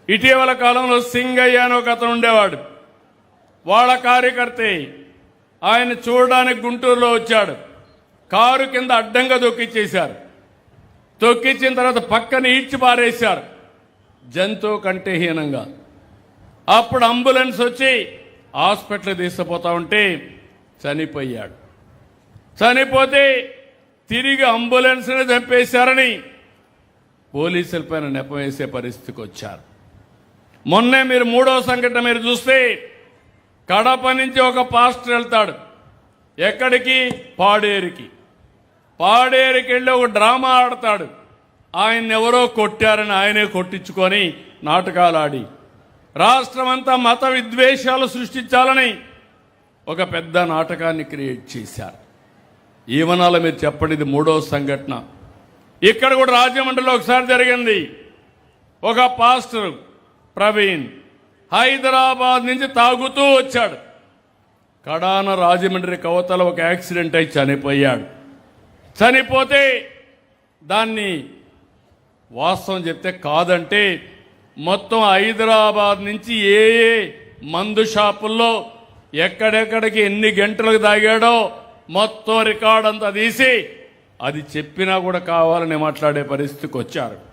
ఇటీవల కాలంలో సింగయ్య అని ఒక అతను ఉండేవాడు. వాళ్ళ కార్యకర్తే ఆయన చూడడానికి గుంటూరులో వచ్చాడు. కారు కింద అడ్డంగా తొక్కిచ్చేశారు. తొక్కిచ్చిన తర్వాత పక్కన ఈడ్చి పారేశారు, జంతువు కంటే హీనంగా. అప్పుడు అంబులెన్స్ వచ్చి హాస్పిటల్ తీసుకుపోతా ఉంటే చనిపోయాడు. చనిపోతే తిరిగి అంబులెన్స్ని చంపేశారని పోలీసుల పైన నెపం వేసే పరిస్థితికి వచ్చారు. మొన్నే మీరు మూడో సంఘటన మీరు చూస్తే కడప నుంచి ఒక పాస్టర్ వెళ్తాడు. ఎక్కడికి? పాడేరుకి. పాడేరుకి వెళ్ళి ఒక డ్రామా ఆడతాడు. ఆయన ఎవరో కొట్టారని ఆయనే కొట్టించుకొని నాటకాలు ఆడి రాష్ట్రమంతా మత విద్వేషాలు సృష్టించాలని ఒక పెద్ద నాటకాన్ని క్రియేట్ చేశారు. ఈవనాల మీరు చెప్పండి, ఇది మూడో సంఘటన. ఇక్కడ కూడా రాజమండ్రిలో ఒకసారి జరిగింది. ఒక పాస్టర్ ప్రవీణ్ హైదరాబాద్ నుంచి తాగుతూ వచ్చాడు. కడాన రాజమండ్రి కవతల ఒక యాక్సిడెంట్ అయి చనిపోయాడు. చనిపోతే దాన్ని వాస్తవం చెప్తే కాదంటే మొత్తం హైదరాబాద్ నుంచి ఏ మందు షాపుల్లో ఎక్కడెక్కడికి ఎన్ని గంటలకు తాగాడో మొత్తం రికార్డ్ అంతా తీసి అది చెప్పినా కూడా కావాలని మాట్లాడే పరిస్థితికి వచ్చారు.